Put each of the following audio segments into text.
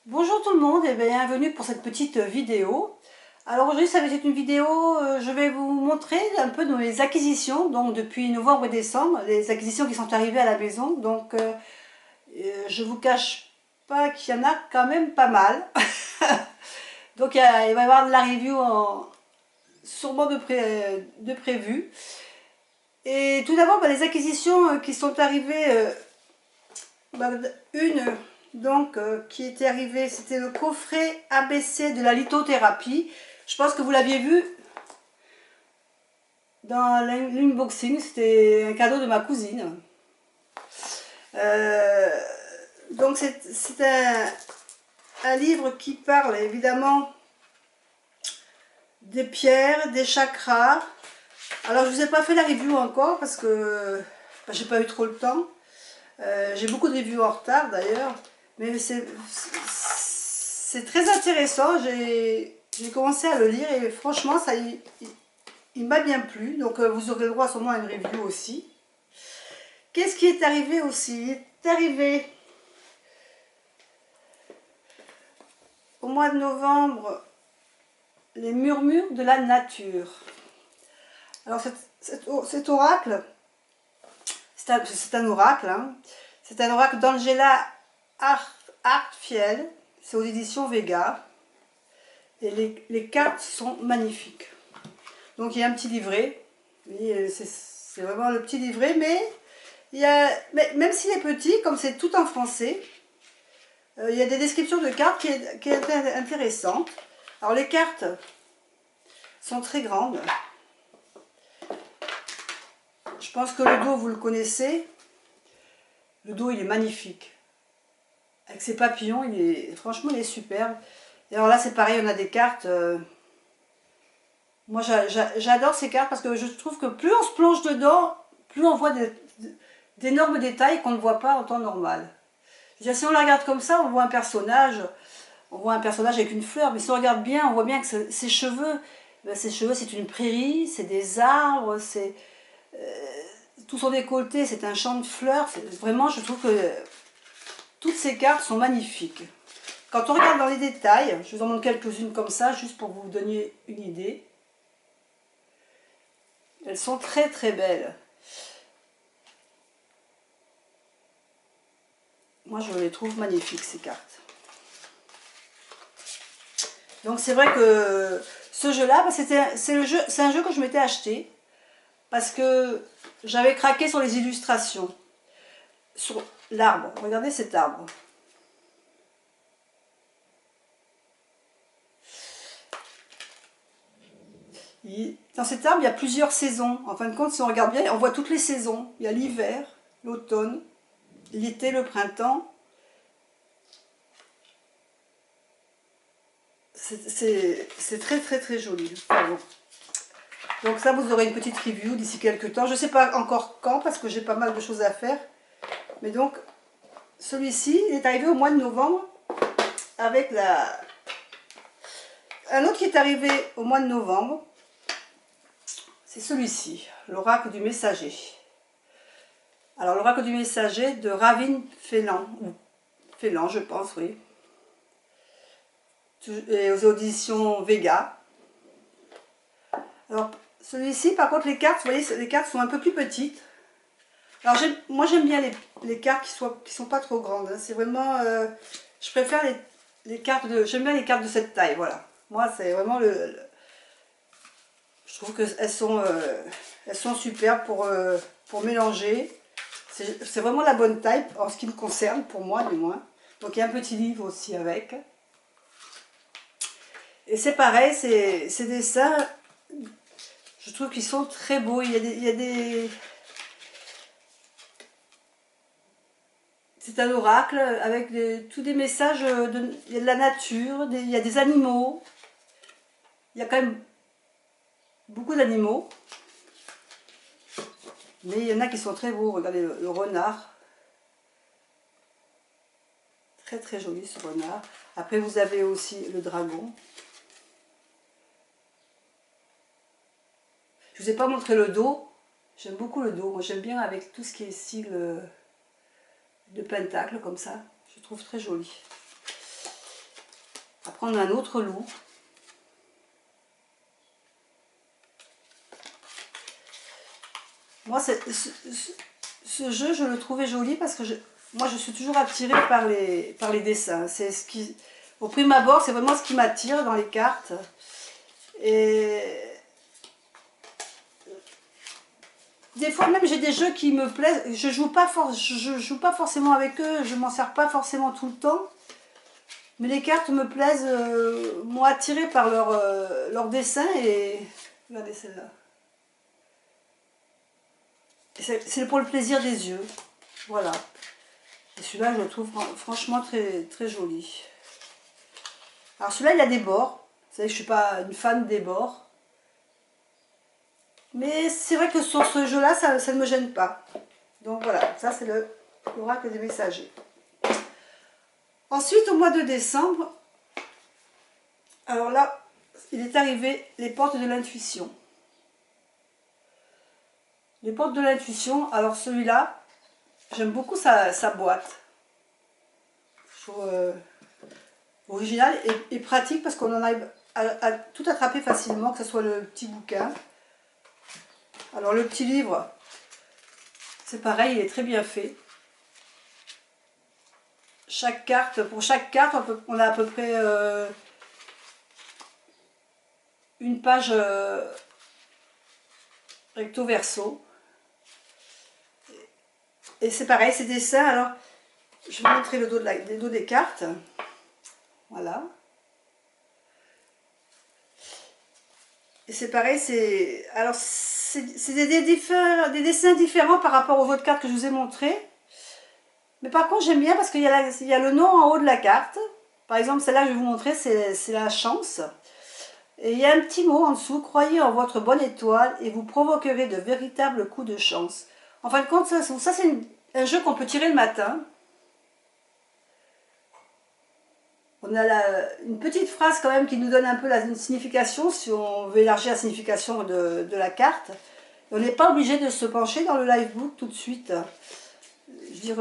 Bonjour tout le monde et bienvenue pour cette petite vidéo. Alors aujourd'hui ça va être une vidéo, je vais vous montrer un peu de mes acquisitions, donc depuis novembre et décembre, les acquisitions qui sont arrivées à la maison. Donc je vous cache pas qu'il y en a quand même pas mal. Donc il va y avoir de la review sûrement de prévu. Et tout d'abord les acquisitions qui sont arrivées, une donc qui était arrivée, c'était le coffret ABC de la lithothérapie. Je pense que vous l'aviez vu dans l'unboxing, c'était un cadeau de ma cousine. Euh, donc c'est un livre qui parle évidemment des pierres, des chakras. Alors je vous ai pas fait la review encore parce que j'ai pas eu trop le temps. J'ai beaucoup de reviews en retard d'ailleurs, mais c'est très intéressant. J'ai commencé à le lire et franchement ça il m'a bien plu. Donc vous aurez le droit sûrement à une review aussi. Qu'est-ce qui est arrivé aussi? Il est arrivé au mois de novembre les murmures de la nature. Alors cet oracle, c'est un oracle, hein. C'est un oracle d'Angela Hartfield, c'est aux éditions Vega, et les cartes sont magnifiques. Donc il y a un petit livret, c'est vraiment le petit livret, mais même s'il est petit, comme c'est tout en français, il y a des descriptions de cartes qui est intéressantes. Alors les cartes sont très grandes. Je pense que le dos, vous le connaissez. Le dos, il est magnifique. Avec ses papillons, franchement, il est superbe. Et alors là, c'est pareil, on a des cartes. Moi, j'adore ces cartes parce que je trouve que plus on se plonge dedans, plus on voit d'énormes détails qu'on ne voit pas en temps normal. Je veux dire, si on la regarde comme ça, on voit un personnage avec une fleur, mais si on regarde bien, on voit bien que ses cheveux, c'est une prairie, c'est des arbres, tout son décolleté, c'est un champ de fleurs. Vraiment, je trouve que toutes ces cartes sont magnifiques. Quand on regarde dans les détails, je vous en montre quelques-unes comme ça, juste pour vous donner une idée. Elles sont très très belles. Moi, je les trouve magnifiques, ces cartes. Donc c'est vrai que ce jeu-là, c'est un jeu que je m'étais acheté parce que j'avais craqué sur les illustrations. Sur l'arbre, regardez cet arbre. Dans cet arbre, il y a plusieurs saisons. En fin de compte, si on regarde bien, on voit toutes les saisons. Il y a l'hiver, l'automne, l'été, le printemps. C'est très très très joli. Pardon. Donc ça, vous aurez une petite review d'ici quelques temps. Je ne sais pas encore quand, parce que j'ai pas mal de choses à faire. Mais donc, celui-ci est arrivé au mois de novembre avec un autre qui est arrivé au mois de novembre. C'est celui-ci, l'oracle du messager. Alors, l'oracle du messager de Ravin Félan, ou Félan, je pense, oui. Et aux auditions Vega. Alors, celui-ci, par contre, les cartes, vous voyez, les cartes sont un peu plus petites. Alors, moi, j'aime bien les cartes qui sont pas trop grandes. Hein. C'est vraiment... je préfère les cartes de... J'aime bien les cartes de cette taille, voilà. Moi, c'est vraiment je trouve qu'elles sont superbes pour mélanger. C'est vraiment la bonne taille, en ce qui me concerne, pour moi, du moins. Donc, il y a un petit livre aussi avec. Et c'est pareil, ces dessins, je trouve qu'ils sont très beaux. C'est un oracle avec tous des messages il y a de la nature, il y a des animaux. Il y a quand même beaucoup d'animaux. Mais il y en a qui sont très beaux. Regardez le renard. Très très joli ce renard. Après vous avez aussi le dragon. Je ne vous ai pas montré le dos. J'aime beaucoup le dos. Moi j'aime bien avec tout ce qui est sigle de pentacle comme ça. Je trouve très joli. Après, on a un autre loup. Moi, ce jeu, je le trouvais joli parce que moi, je suis toujours attirée par les dessins. C'est ce qui, au prime abord, c'est vraiment ce qui m'attire dans les cartes. Et des fois même, j'ai des jeux qui me plaisent. Je joue pas forcément avec eux, je m'en sers pas forcément tout le temps. Mais les cartes me plaisent, m'ont attirée par leur dessin et regardez celle-là. C'est pour le plaisir des yeux. Voilà. Et celui-là, je le trouve franchement très, très joli. Alors celui-là, il a des bords. Vous savez que je ne suis pas une fan des bords. Mais c'est vrai que sur ce jeu-là, ça ne me gêne pas. Donc voilà, ça c'est l'oracle des messagers. Ensuite, au mois de décembre, alors là, il est arrivé les portes de l'intuition. Les portes de l'intuition, alors celui-là, j'aime beaucoup sa boîte. Je trouve original et pratique parce qu'on en arrive à tout attraper facilement, que ce soit le petit bouquin. Alors le petit livre, c'est pareil, il est très bien fait. Pour chaque carte, on a à peu près une page recto verso. Et c'est pareil, ces dessins. Alors, je vais vous montrer le dos des cartes. Voilà. Et c'est pareil, c'est des dessins différents par rapport aux autres cartes que je vous ai montrées. Mais par contre, j'aime bien parce qu'il y a le nom en haut de la carte. Par exemple, celle-là que je vais vous montrer, c'est la chance. Et il y a un petit mot en dessous, croyez en votre bonne étoile et vous provoquerez de véritables coups de chance. En fin de compte, ça c'est un jeu qu'on peut tirer le matin. On a une petite phrase quand même qui nous donne un peu une signification, si on veut élargir la signification de la carte. On n'est pas obligé de se pencher dans le livebook tout de suite. Je veux dire,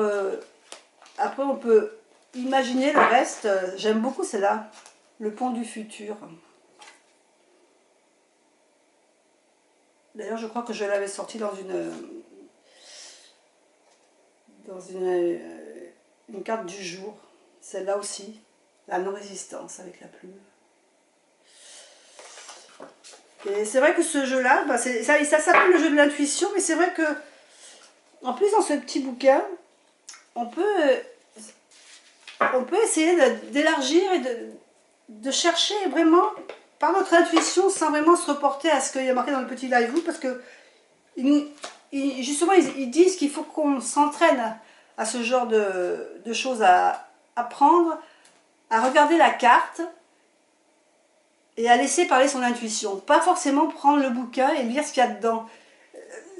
après on peut imaginer le reste. J'aime beaucoup celle-là, le pont du futur. D'ailleurs, je crois que je l'avais sorti dans une carte du jour. Celle-là aussi, la non-résistance avec la plume. Et c'est vrai que ce jeu-là, bah ça s'appelle le jeu de l'intuition, mais c'est vrai que, en plus dans ce petit bouquin, on peut essayer d'élargir et de chercher vraiment par notre intuition sans vraiment se reporter à ce qu'il y a marqué dans le petit livebook, parce que justement ils disent qu'il faut qu'on s'entraîne à ce genre de choses, à apprendre à regarder la carte et à laisser parler son intuition, pas forcément prendre le bouquin et lire ce qu'il y a dedans.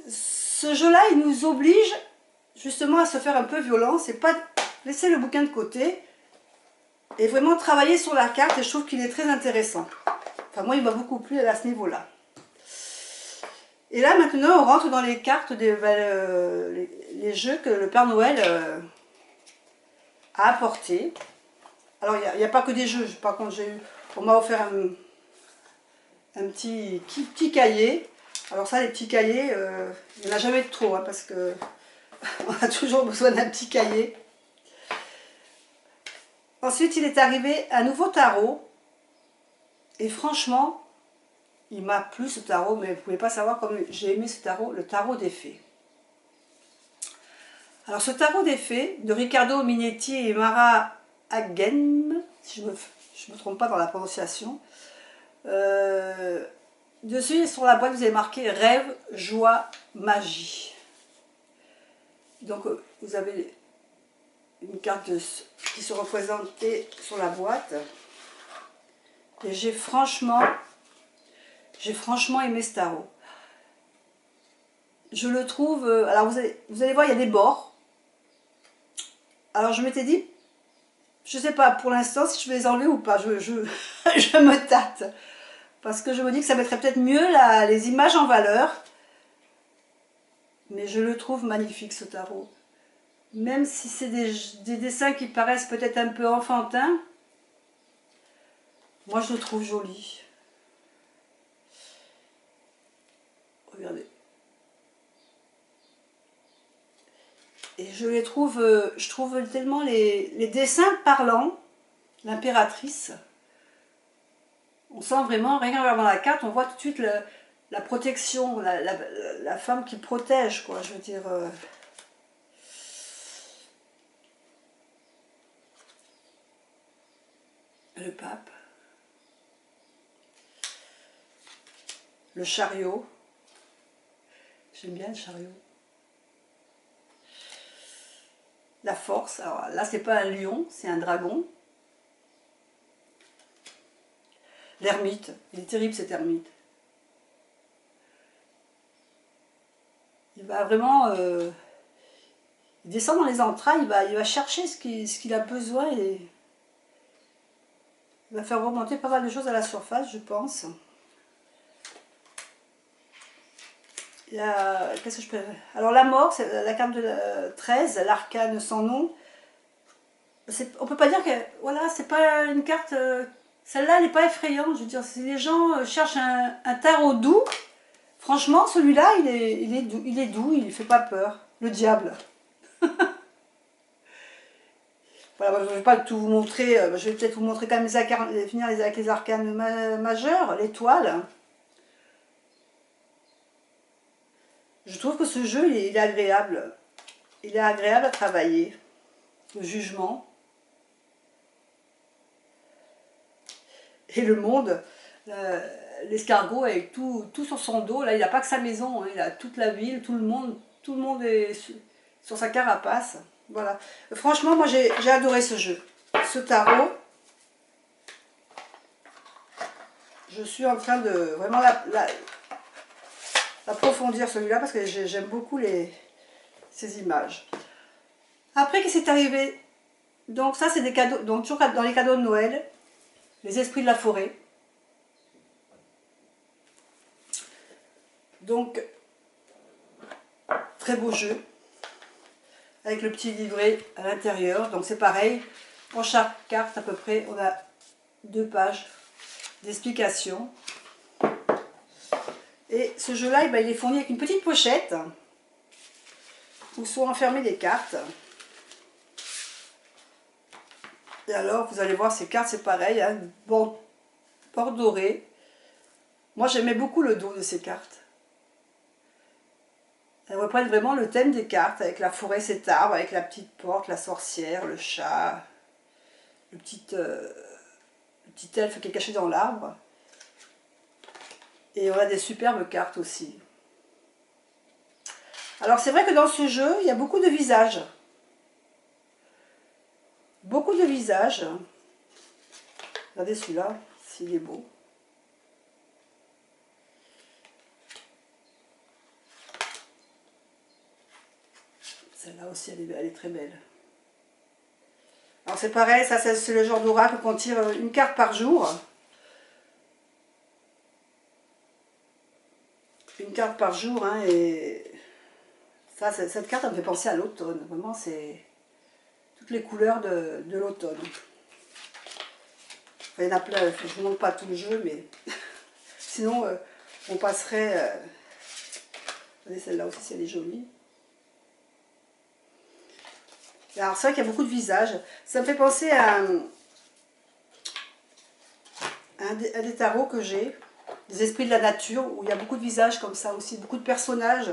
Ce jeu-là, il nous oblige justement à se faire un peu violence et pas laisser le bouquin de côté et vraiment travailler sur la carte, et je trouve qu'il est très intéressant. Enfin, moi, il m'a beaucoup plu à ce niveau-là. Et là, maintenant, on rentre dans les cartes, les jeux que le Père Noël a apportés. Alors, il n'y a pas que des jeux. Par contre, on m'a offert un petit cahier. Alors ça, les petits cahiers, il n'y en a jamais de trop, hein, parce que on a toujours besoin d'un petit cahier. Ensuite, il est arrivé un nouveau tarot. Et franchement, il m'a plu ce tarot, mais vous ne pouvez pas savoir comme j'ai aimé ce tarot, le tarot des fées. Alors ce tarot des fées, de Riccardo Minetti et Mara Hagen, si je me trompe pas dans la prononciation, dessus sur la boîte vous avez marqué rêve, joie, magie. Donc vous avez une carte qui se représentait sur la boîte. Et j'ai franchement aimé ce tarot. Je le trouve, alors vous allez voir, il y a des bords. Alors je m'étais dit, je ne sais pas pour l'instant si je vais les enlever ou pas, je me tâte. Parce que je me dis que ça mettrait peut-être mieux les images en valeur. Mais je le trouve magnifique ce tarot. Même si c'est des dessins qui paraissent peut-être un peu enfantins, Moi, je le trouve joli. Regardez. Et je trouve tellement les dessins parlants. L'impératrice. On sent vraiment, rien qu'en regardant la carte, on voit tout de suite la protection, la femme qui protège, quoi, je veux dire. Le pape. Le chariot. J'aime bien le chariot. La force. Alors là, c'est pas un lion, c'est un dragon. L'ermite. Il est terrible, cet ermite. Il va vraiment... il descend dans les entrailles, il va chercher ce qu'il a besoin et il va faire remonter pas mal de choses à la surface, je pense. Qu'est-ce que je peux... Alors la mort, c'est la carte de 13, l'arcane sans nom. On peut pas dire que... Voilà, c'est pas une carte... Celle-là, elle n'est pas effrayante. Je veux dire, si les gens cherchent un tarot doux, franchement, celui-là, il est doux, il ne fait pas peur. Le diable. Voilà, je ne vais pas tout vous montrer, je vais peut-être vous montrer quand même finir avec les arcanes majeurs, l'étoile. Je trouve que ce jeu, il est agréable. Il est agréable à travailler. Le jugement. Et le monde, l'escargot avec tout sur son dos, là, il n'a pas que sa maison, hein, il a toute la ville, tout le monde est sur sa carapace. Voilà. Franchement, moi, j'ai adoré ce jeu. Ce tarot. Je suis en train de vraiment l'approfondir celui-là parce que j'aime beaucoup ces images. Après, qu'est-ce qui est arrivé? Donc ça, c'est des cadeaux. Donc toujours dans les cadeaux de Noël, les esprits de la forêt. Donc, très beau jeu. Avec le petit livret à l'intérieur. Donc c'est pareil. Pour chaque carte, à peu près, on a 2 pages d'explication. Et ce jeu-là, il est fourni avec une petite pochette où sont enfermées des cartes. Et alors, vous allez voir, ces cartes, c'est pareil, hein, bord doré. Moi, j'aimais beaucoup le dos de ces cartes. Elles reprennent vraiment le thème des cartes, avec la forêt, cet arbre, avec la petite porte, la sorcière, le chat, le petit elfe qui est caché dans l'arbre. Et on a des superbes cartes aussi. Alors, c'est vrai que dans ce jeu, il y a beaucoup de visages. Beaucoup de visages. Regardez celui-là, s'il est beau. Celle-là aussi, elle est très belle. Alors c'est pareil, ça c'est le genre d'oracle qu'on tire une carte par jour. Une carte par jour, hein, et ça, cette carte, elle me fait penser à l'automne. Vraiment, c'est toutes les couleurs de l'automne. Enfin, il y en a plein, je ne vous montre pas tout le jeu, mais sinon, on passerait... Regardez, celle-là aussi, elle est jolie. Alors, c'est vrai qu'il y a beaucoup de visages. Ça me fait penser à des tarots que j'ai, des esprits de la nature, où il y a beaucoup de visages comme ça aussi, beaucoup de personnages.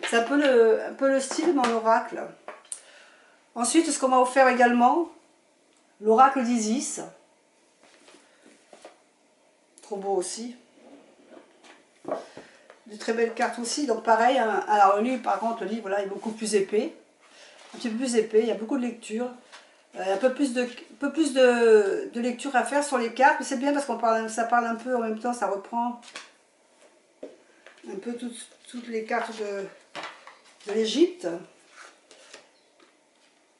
C'est un peu le style de mon oracle. Ensuite, ce qu'on m'a offert également, l'oracle d'Isis. Trop beau aussi. De très belles cartes aussi, donc pareil. Hein. Alors le livre, par contre, le livre là est beaucoup plus épais. Un petit peu plus épais, il y a beaucoup de lecture. Un peu plus de lecture à faire sur les cartes, mais c'est bien parce ça parle un peu en même temps, ça reprend un peu toutes les cartes de l'Égypte.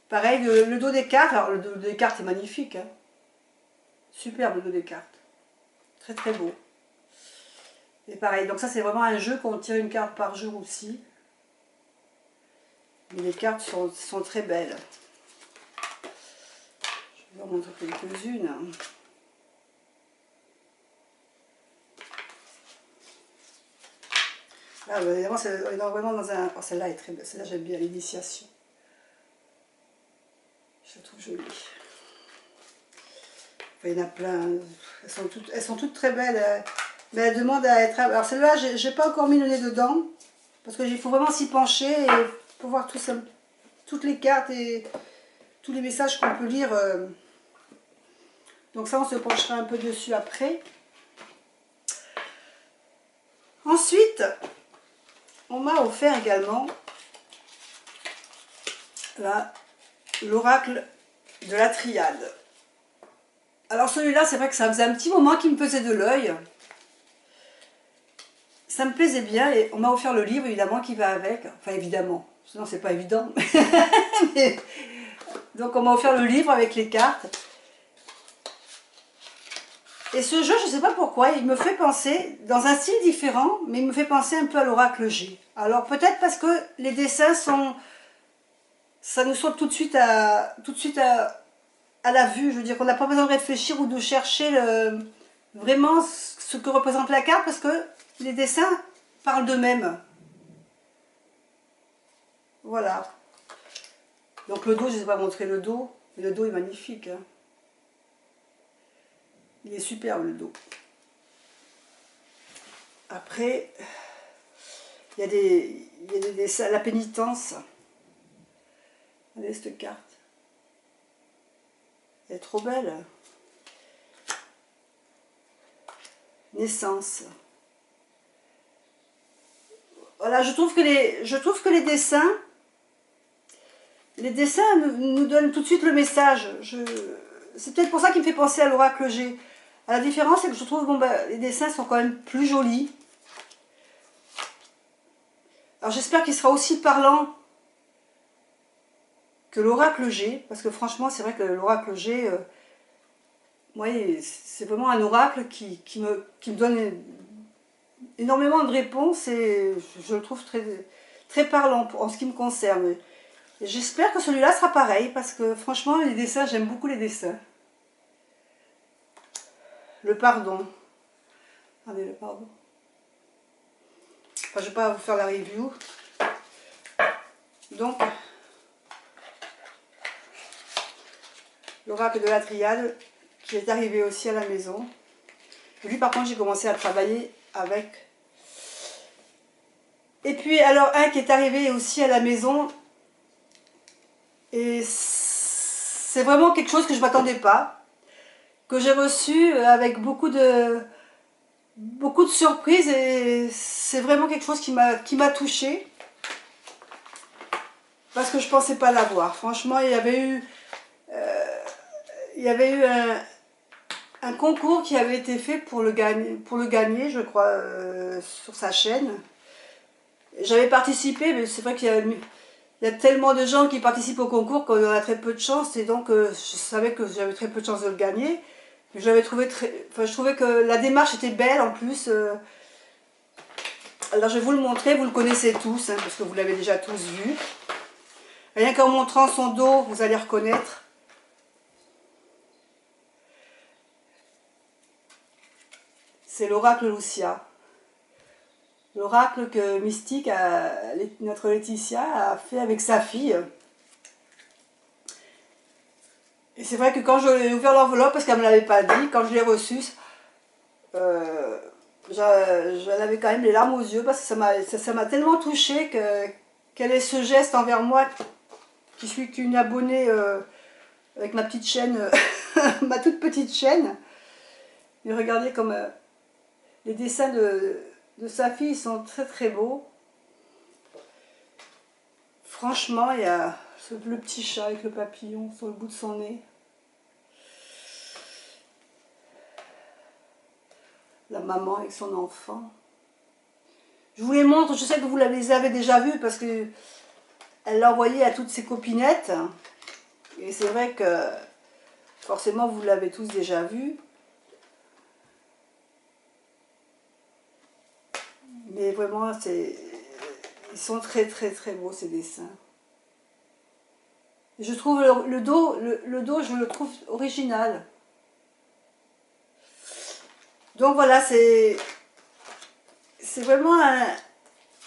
Pareil, le dos des cartes, alors le dos des cartes est magnifique, hein. Superbe le dos des cartes, très très beau. Et pareil, donc ça c'est vraiment un jeu qu'on tire une carte par jour aussi. Mais les cartes sont très belles. Je vais vous en montrer quelques-unes. Ah, bah, évidemment, on est vraiment dans un... Oh, celle-là est très belle. Celle-là, j'aime bien, l'initiation. Je la trouve jolie. Enfin, il y en a plein. Elles sont toutes très belles. Mais elles demandent à être... Alors, celle-là, j'ai pas encore mis le nez dedans. Parce qu'il faut vraiment s'y pencher et pour voir tout ça, toutes les cartes et tous les messages qu'on peut lire. Donc ça, on se penchera un peu dessus après. Ensuite, on m'a offert également l'oracle de la triade. Alors celui-là, c'est vrai que ça faisait un petit moment qu'il me faisait de l'œil. Ça me plaisait bien et on m'a offert le livre évidemment qui va avec. Enfin évidemment, sinon c'est pas évident. Mais, donc on m'a offert le livre avec les cartes. Et ce jeu, je ne sais pas pourquoi, il me fait penser, dans un style différent, mais il me fait penser un peu à l'oracle G. Alors peut-être parce que les dessins sont... Ça nous saute tout de suite à la vue. Je veux dire qu'on n'a pas besoin de réfléchir ou de chercher vraiment ce que représente la carte, parce que les dessins parlent d'eux-mêmes. Voilà. Donc le dos, je ne sais pas montrer le dos, mais le dos est magnifique. Hein. Il est superbe le dos. Après, il y a des dessins, la pénitence. Regardez cette carte. Elle est trop belle. Naissance. Voilà, je trouve que les dessins nous donnent tout de suite le message. C'est peut-être pour ça qu'il me fait penser à l'oracle G. La différence, c'est que je trouve bon, bah, les dessins sont quand même plus jolis. Alors j'espère qu'il sera aussi parlant que l'oracle G, parce que franchement, c'est vrai que l'oracle G, c'est vraiment un oracle qui me donne énormément de réponses et je le trouve très, très parlant en ce qui me concerne. J'espère que celui-là sera pareil, parce que franchement, les dessins, j'aime beaucoup les dessins. Le pardon. Regardez, le pardon. Enfin, je ne vais pas vous faire la review. Donc, l'oracle de la triade, qui est arrivé aussi à la maison. Et lui, par contre, j'ai commencé à travailler avec. Et puis, alors, un qui est arrivé aussi à la maison. Et c'est vraiment quelque chose que je ne m'attendais pas. Que j'ai reçu avec beaucoup de surprises. Et c'est vraiment quelque chose qui m'a touchée. Parce que je ne pensais pas l'avoir. Franchement, il y avait eu un concours qui avait été fait pour le gagner, je crois, sur sa chaîne. J'avais participé, mais c'est vrai qu'il y a tellement de gens qui participent au concours qu'on a très peu de chance, et donc je savais que j'avais très peu de chance de le gagner. Mais je trouvais que la démarche était belle en plus. Alors je vais vous le montrer, vous le connaissez tous, hein, parce que vous l'avez déjà tous vu. Rien qu'en montrant son dos, vous allez reconnaître. C'est l'oracle Lucia. L'oracle que Mystique, notre Laetitia, a fait avec sa fille. Et c'est vrai que quand j'ai ouvert l'enveloppe, parce qu'elle ne me l'avait pas dit, quand je l'ai reçue, j'avais quand même les larmes aux yeux, parce que ça m'a tellement touchée qu'elle ait ce geste envers moi, qui suis qu'une abonnée avec ma petite chaîne, ma toute petite chaîne. Et regardez comme les dessins de sa fille sont très très beaux. Franchement, il y a le petit chat avec le papillon sur le bout de son nez. La maman avec son enfant. Je vous les montre, je sais que vous les avez déjà vus parce que elle l'a envoyé à toutes ses copinettes. Et c'est vrai que forcément vous l'avez tous déjà vu. Mais vraiment, ils sont très très très beaux ces dessins. Je trouve le dos, je le trouve original. Donc voilà, c'est vraiment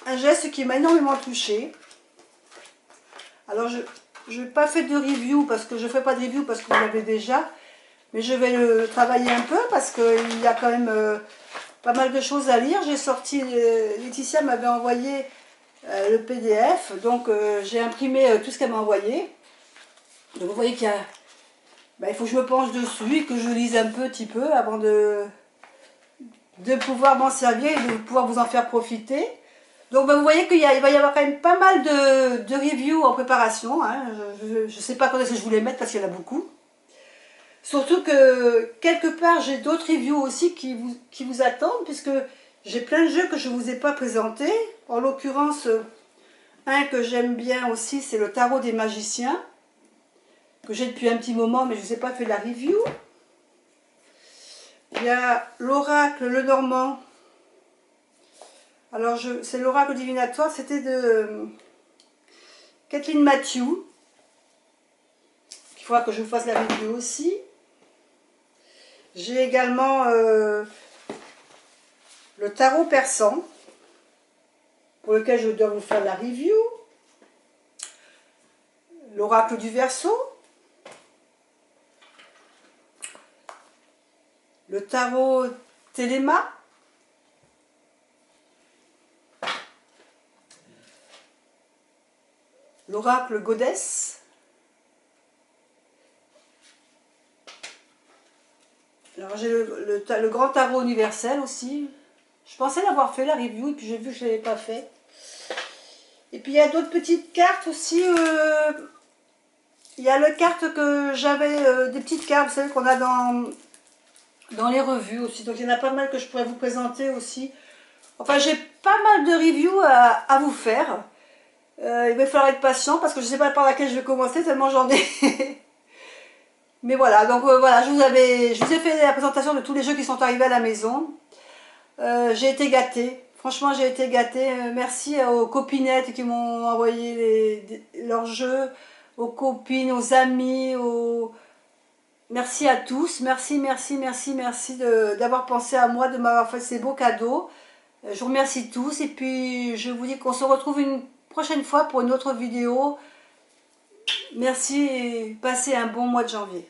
un geste qui m'a énormément touchée. Alors je n'ai pas fait de review parce que je ne ferai pas de review parce que vous l'avez déjà. Mais je vais le travailler un peu parce qu'il y a quand même pas mal de choses à lire. J'ai sorti, Laetitia m'avait envoyé le PDF. Donc j'ai imprimé tout ce qu'elle m'a envoyé. Donc vous voyez qu'il y a... il faut que je me penche dessus et que je lise un petit peu avant de pouvoir m'en servir et de pouvoir vous en faire profiter. Donc vous voyez qu'il va y avoir quand même pas mal de reviews en préparation. Hein. Je ne sais pas quand est-ce que je voulais mettre parce qu'il y en a beaucoup. Surtout que quelque part j'ai d'autres reviews aussi qui vous attendent puisque j'ai plein de jeux que je ne vous ai pas présentés. En l'occurrence, un que j'aime bien aussi, c'est le Tarot des magiciens, que j'ai depuis un petit moment mais je ne vous ai pas fait la review. Il y a l'Oracle Lenormand. Alors c'est l'Oracle divinatoire, c'était de Kathleen Matthew. Il faudra que je vous fasse la review aussi. J'ai également le Tarot persan, pour lequel je dois vous faire la review. L'Oracle du Verseau. Le Tarot Téléma. L'Oracle Goddess. Alors j'ai le Grand Tarot Universel aussi. Je pensais l'avoir fait la review et puis j'ai vu que je ne l'avais pas fait. Et puis il y a d'autres petites cartes aussi. Il y a les cartes que j'avais, des petites cartes, vous savez, qu'on a dans les revues aussi. Donc il y en a pas mal que je pourrais vous présenter aussi. Enfin j'ai pas mal de reviews à vous faire. Il va falloir être patient parce que je ne sais pas par laquelle je vais commencer tellement j'en ai. Mais voilà, donc voilà, je vous ai fait la présentation de tous les jeux qui sont arrivés à la maison. J'ai été gâtée, franchement j'ai été gâtée. Merci aux copinettes qui m'ont envoyé leurs jeux, aux copines, aux amis, merci à tous, merci d'avoir pensé à moi, de m'avoir fait ces beaux cadeaux. Je vous remercie tous et puis je vous dis qu'on se retrouve une prochaine fois pour une autre vidéo. Merci et passez un bon mois de janvier.